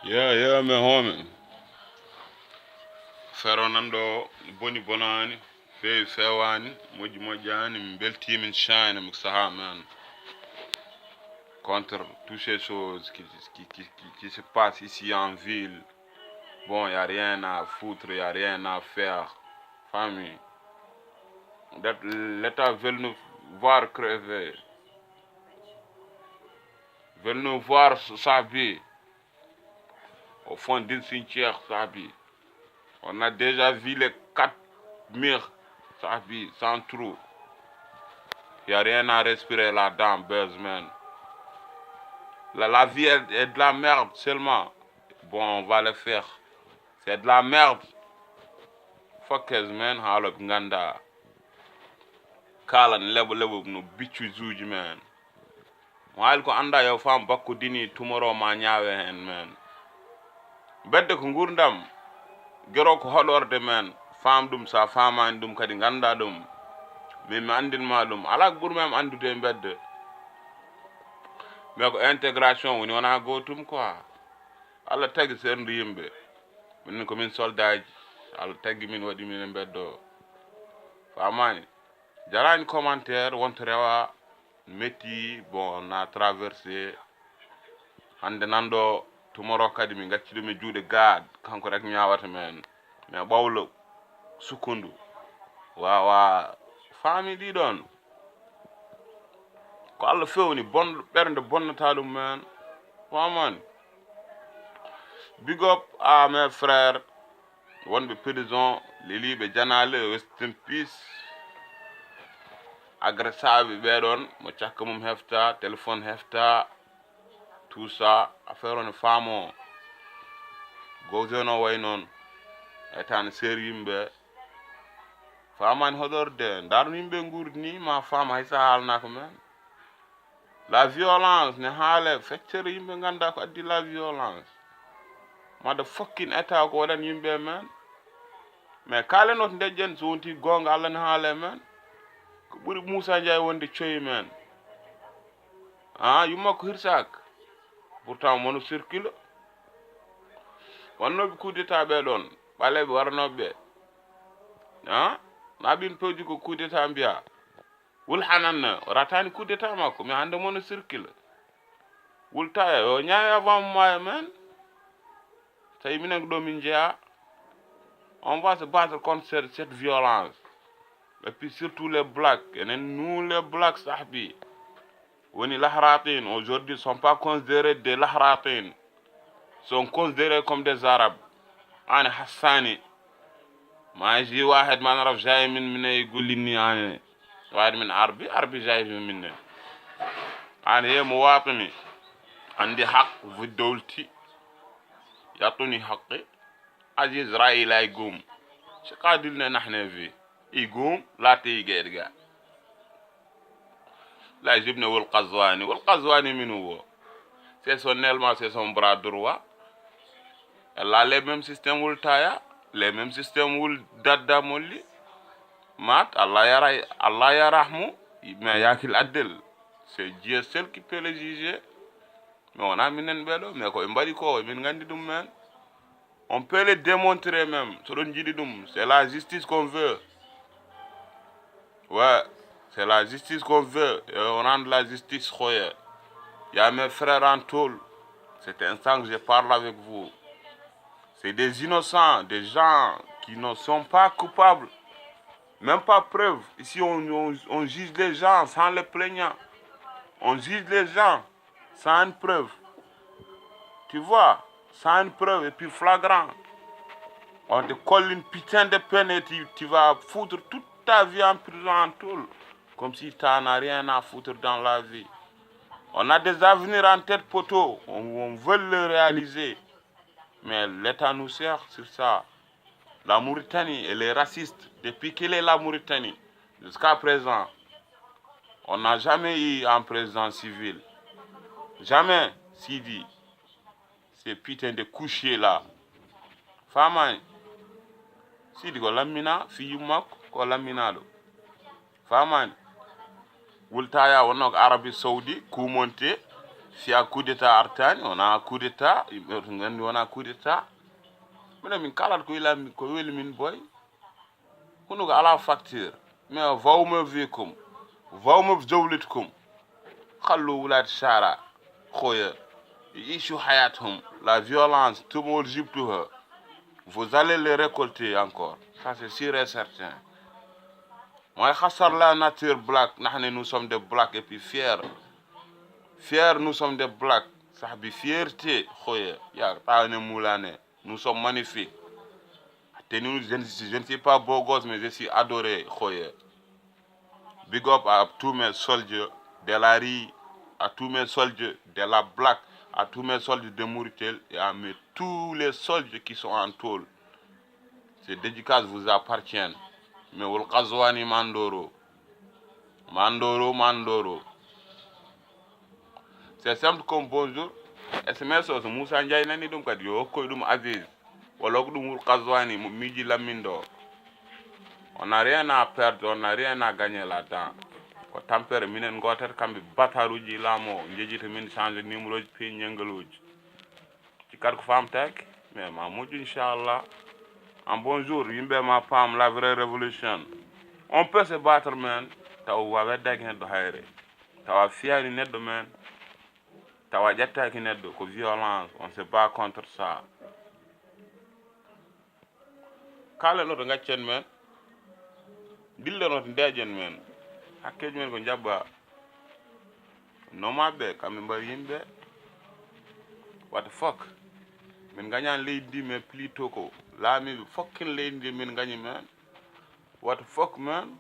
Yeah, man, homie. Fero nando boni bonani, fe fewani, moji mojani, mbelti min shine, muksaha man. Contre toutes ces choses qui se passent ici en ville. Bon, y a rien à foutre, y a rien à faire. Famille. L'État veut nous voir crever. Veut nous voir s'habiller. Au fond d'une cimetière s'habiller. On a déjà vu les 4 murs s'habiller sans trou. Il n'y a rien à respirer là-dedans, Buzzman. La vie est de la merde seulement. Bon, on va le faire. C'est de la merde. Fuckers, man. Halop nganda. Kalan level no bichu zuji, man. While ko anda yo fam bakku dini tomorrow ma nyaawe hen, man. Bedde ko ngurdam. Gero ko holorde, man. Fam dum sa faman dum kadi nganda dum. Min andin ma dum. Ala bur mem andude bedde. Mais ko intégration woni wona gotum quoi. Allah tagi sen yimbe. Min ko min soldaaji. Allah tagi min wadi min beddo. Famani. Jarani commentaire wonto rewa metti bon on a traversé hande nando tomorrow kadi min gacci dum e juude gaad kanko rek nyaawata men mais bawlo sukundu wa fami di don ko Allah fewni bon bernde bonnata dum men famani. Big up à mes frères wonbe prison lelibe janale rest in peace. Agressabe be don mo ciakka mum hefta téléphone hefta tout ça affaire on famo gozono way non etane seri yimbe faman hodorde dar yimbe ngurni ma fama hay sa halna ko men la violence ne haale feccere yimbe ganda ko addi la violence mother fucking état ko wadan yimbe men mais kala not ndejjen so wonti gonga Allah ne haale men ko buri Moussa Ndiaye wonde coyi men yumma ko hirsak pourtant mono circule wonnobe coup d'état be don balebe warnobe nabin pewji ko coup d'état mbiya wul hanan ratani coup d'état mako mi hande mono circule wul taya yo nyaaya avant moi men tay minen do min jeya on va se battre contre cette violence. Et puis surtout les blacks, et nous les blacks sahbi, les lahratin aujourd'hui ne sont pas considérés des lahratin, sont considérés comme des arabes. Ana Hassani, maji واحد ما نعرف جاي من يقول لي اني انا واحد من عربي جاي مني. انا هي مواطني عندي حق في دولتي يعطوني حقي اجي اسرائيل يقوم شو قاعد لنا نحن فيه يقوم لا تيجي لا يجبنا والقزواني من هو c'est son élément c'est son bras droit elle a les mêmes systèmes wul taya les mêmes systèmes wul dadda molli mat Allah yarahmu mais yakil adel c'est Dieu seul qui peut le juger mais on a minen bedo mais ko mbadi ko min gandi dum men on peut le démontrer même so don jidi dum c'est la justice qu'on veut. Ouais, c'est la justice qu'on veut. Et on rend la justice khoye. Il y a mes frères en tôle. C'est instant que je parle avec vous. C'est des innocents, des gens qui ne sont pas coupables. Même pas preuve. Ici, on juge les gens sans les plaignants. On juge les gens sans une preuve. Tu vois, sans une preuve et puis flagrant. On te colle une putain de peine et tu vas foutre toute ta vie en prison en tôle. Comme si tu n'as rien à foutre dans la vie. On a des avenirs en tête poteau. On veut le réaliser. Mais l'État nous sert sur ça. La Mauritanie, elle est raciste. Depuis qu'elle est la Mauritanie, jusqu'à présent, on n'a jamais eu un président civil. Jamais, Sidi. Ces putains de couchers là. Famay. Sidi ko lamina fi yumak ko laminado. Famay. Wultaya wonok Arabie Saoudi kumonte si a coup d'état artani on a coup d'état ngandi on a coup d'état minen min kalat ko ilami ko weli min boy hunugo ala facture mais vawma wiikum vawma jawlitkum خلوا ولاد الشارع خويا يعيشوا حياتهم la violence tout le monde جبتوها vous allez les récolter encore ça c'est sûr et certain moi خسر la nature black nous sommes des blacks et puis fiers nous sommes des blacks صاحبي fierté خويا يا تعالى مولانا nous sommes magnifiques je ne suis pas beau gosse mais je suis adoré خويا big up à tous mes soldiers de la rue, à tous mes soldiers de la Black, à tous mes soldiers de Mouritel et à tous les soldiers qui sont en tôle. Ces dédicaces vous appartiennent. Mais vous le Mandoro. Mandoro. C'est simple comme bonjour. SMS aussi, Moussa Ndiaye nani dum kadi yo koy dum Aziz. Wala ko dum Kazwani miji Lamindo. On n'a rien à perdre, on n'a rien à gagner là-dedans. Ko tampere minen goter kambe bataruji lamo njejita min changer numéro pi nyangaluji ci kar ko fam tek mais ma moju inchallah en bonjour yimbe ma pam la vraie révolution on peut se battre man taw wa wedda ki neddo hayre taw fiani neddo man taw jetta ki neddo ko violence on se bat contre ça kala no do ngaccen men dille no ndejen men hakkeji men ko jabba nomaɓe kamɓe mbawi yimɓe what the fuck min gañani leydi mais plutôt ko laamiɓe fokkin leydi ndi min gañi men what the fuck man